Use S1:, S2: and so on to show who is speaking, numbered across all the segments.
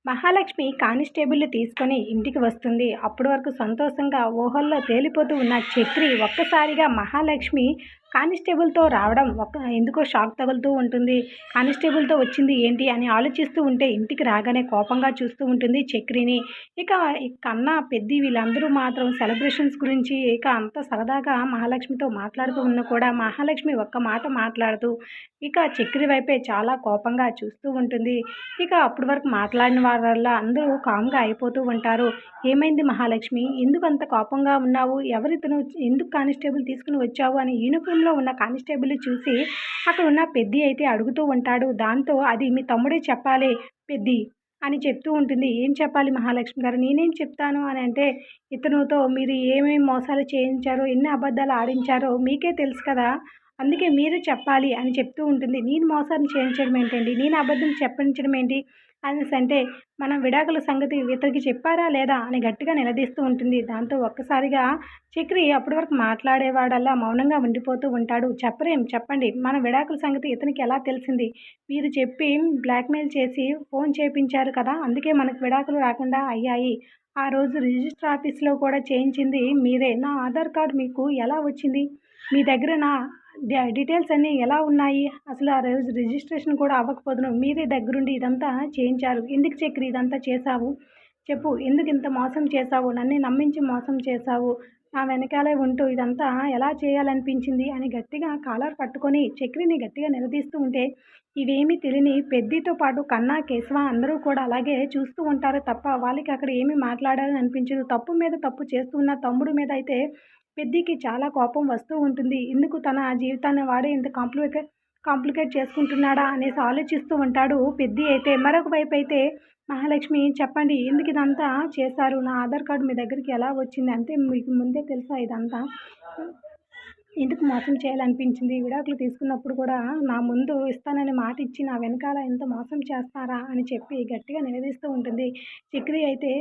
S1: మహాలక్ష్మి కానిస్టేబుల్‌ని తీసుకొని ఇంటికి వస్తుంది. అప్పటి వరకు సంతోషంగా ఊహల్లో తేలిపోతూ ఉన్న చక్రి ఒక్కసారిగా మహాలక్ష్మి కానిస్టేబుల్‌తో రావడం ఎందుకో షాక్ తగులుతూ ఉంటుంది. కానిస్టేబుల్‌తో వచ్చింది ఏంటి అని ఆలోచిస్తూ ఉంటే ఇంటికి రాగానే కోపంగా చూస్తూ ఉంటుంది చక్రిని. ఇక కన్నా, పెద్ది వీళ్ళందరూ మాత్రం సెలబ్రేషన్స్ గురించి ఇక అంత సరదాగా మహాలక్ష్మితో మాట్లాడుతూ ఉన్నా కూడా మహాలక్ష్మి ఒక్క మాట మాట్లాడదు. ఇక చక్రి వైపే చాలా కోపంగా చూస్తూ ఉంటుంది. ఇక అప్పటి వరకు మాట్లాడిన వారల్లా అందరూ కామ్‌గా అయిపోతూ ఉంటారు. "ఏమైంది మహాలక్ష్మి? ఎందుకంత కోపంగా ఉన్నావు? ఎవరితను? ఎందుకు కానిస్టేబుల్ తీసుకొని వచ్చావు?" అని యూనిఫామ్‌లో ఉన్న కానిస్టేబుల్‌ని చూసి అక్కడ ఉన్న పెద్ది అయితే అడుగుతూ ఉంటాడు. దాంతో "అది మీ తమ్ముడే చెప్పాలి పెద్ది" అని చెప్తూ ఉంటుంది. "ఏం చెప్పాలి మహాలక్ష్మి గారు? నేనేం చెప్తాను" అని అంటే, "ఇతనుతో మీరు ఏమేమి మోసాలు చేయించారో, ఎన్ని అబద్ధాలు ఆడించారో మీకే తెలుసు కదా! అందుకే మీరు చెప్పాలి" అని చెప్తూ ఉంటుంది. "నేను మోసం చేయించడం ఏంటండి? నేను అబద్ధం చెప్పించడం ఏంటి?" అనేసంటే, "మనం విడాకుల సంగతి ఇతనికి చెప్పారా లేదా?" అని గట్టిగా నిలదీస్తూ ఉంటుంది. దాంతో ఒక్కసారిగా చక్రి అప్పటి వరకు మాట్లాడేవాడల్లా మౌనంగా ఉండిపోతూ ఉంటాడు. చెప్పండి. మన విడాకుల సంగతి ఇతనికి ఎలా తెలిసింది? మీరు చెప్పి బ్లాక్‌మెయిల్ చేసి ఫోన్ చేపించారు కదా! అందుకే మనకు విడాకులు రాకుండా అయ్యాయి. ఆ రోజు రిజిస్టర్ ఆఫీస్‌లో కూడా చేయించింది మీరే. నా ఆధార్ కార్డ్ మీకు ఎలా వచ్చింది? మీ దగ్గర నా డీటెయిల్స్ అన్నీ ఎలా ఉన్నాయి? అసలు ఆ రోజు రిజిస్ట్రేషన్ కూడా అవ్వకపోదును. మీరే దగ్గరుండి ఇదంతా చేయించారు. ఎందుకు చక్రి ఇదంతా చేశావు? చెప్పు. ఎందుకింత మోసం చేశావు? నన్నే నమ్మించి మోసం చేశావు. నా వెనకాలే ఉంటూ ఇదంతా ఎలా చేయాలనిపించింది? అని గట్టిగా కాలర్ పట్టుకొని చక్రిని గట్టిగా నిలదీస్తూ ఉంటే, ఇవేమీ తెలియని పెద్దితో పాటు కన్నా, కేశవ అందరూ కూడా అలాగే చూస్తూ ఉంటారు తప్ప వాళ్ళకి అక్కడ ఏమీ మాట్లాడాలని అనిపించదు. తప్పు మీద తప్పు చేస్తూ ఉన్న తమ్ముడి మీద అయితే పెద్దికి చాలా కోపం వస్తూ ఉంటుంది. ఎందుకు తన జీవితాన్ని వాడే ఇంత కాంప్లికేట్ చేసుకుంటున్నాడా అనేసి ఆలోచిస్తూ ఉంటాడు పెద్ది అయితే. మరొక వైపయితే మహాలక్ష్మి, చెప్పండి ఎందుకిదంతా చేశారు? నా ఆధార్ కార్డ్ మీ దగ్గరికి ఎలా వచ్చింది? అంటే మీకు ముందే తెలుసా ఇదంతా? ఎందుకు మోసం చేయాలనిపించింది? విడాకులు తీసుకున్నప్పుడు కూడా నా ముందు ఇస్తానని మాటిచ్చి నా వెనకాల ఇంత మోసం చేస్తారా? అని చెప్పి గట్టిగా నిలదీస్తూ ఉంటుంది. చక్రి అయితే,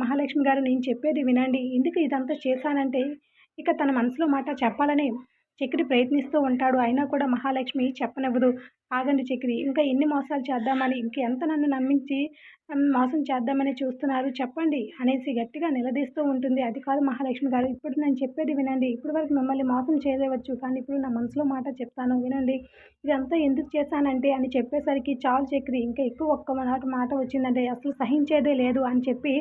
S1: మహాలక్ష్మి గారు నేను చెప్పేది వినండి. ఎందుకు ఇదంతా చేశానంటే, ఇక తన మనసులో మాట చెప్పాలని చక్రి ప్రయత్నిస్తూ ఉంటాడు. అయినా కూడా మహాలక్ష్మి చెప్పనివ్వదు. ఆగండి చక్రి, ఇంకా ఎన్ని మోసాలు చేద్దామని, ఇంకెంత నన్ను నమ్మించి మోసం చేద్దామని చూస్తున్నారు చెప్పండి అనేసి గట్టిగా నిలదీస్తూ ఉంటుంది. అది కాదు మహాలక్ష్మి గారు, ఇప్పుడు నేను చెప్పేది వినండి. ఇప్పటి వరకు మిమ్మల్ని మోసం చేయలేవచ్చు. కానీ ఇప్పుడు నా మనసులో మాట చెప్తాను వినండి. ఇదంతా ఎందుకు చేశానంటే అని చెప్పేసరికి, చాలు చక్రి, ఇంకా ఎక్కువ ఒక్క మాట వచ్చిందంటే అసలు సహించేదే లేదు అని చెప్పి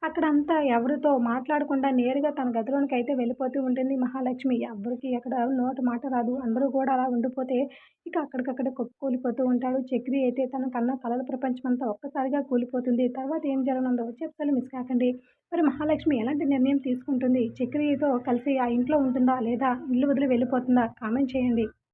S1: అక్కడంతా ఎవరితో మాట్లాడకుండా నేరుగా తన గదిలోనికైతే వెళ్ళిపోతూ ఉంటుంది మహాలక్ష్మి. ఎవ్వరికీ ఎక్కడ నోట మాట రాదు. అందరూ కూడా అలా ఉండిపోతే ఇక అక్కడికక్కడే కుప్పకూలిపోతూ ఉంటాడు. చక్రి అయితే తన కన్న కలల ప్రపంచమంతా ఒక్కసారిగా కూలిపోతుంది. తర్వాత ఏం జరగనుందో వచ్చే ఎపిసోడ్‌లో మిస్ కాకండి. మరి మహాలక్ష్మి ఎలాంటి నిర్ణయం తీసుకుంటుంది? చక్రితో కలిసి ఆ ఇంట్లో ఉంటుందా? లేదా ఇల్లు వదిలి వెళ్ళిపోతుందా? కామెంట్ చేయండి.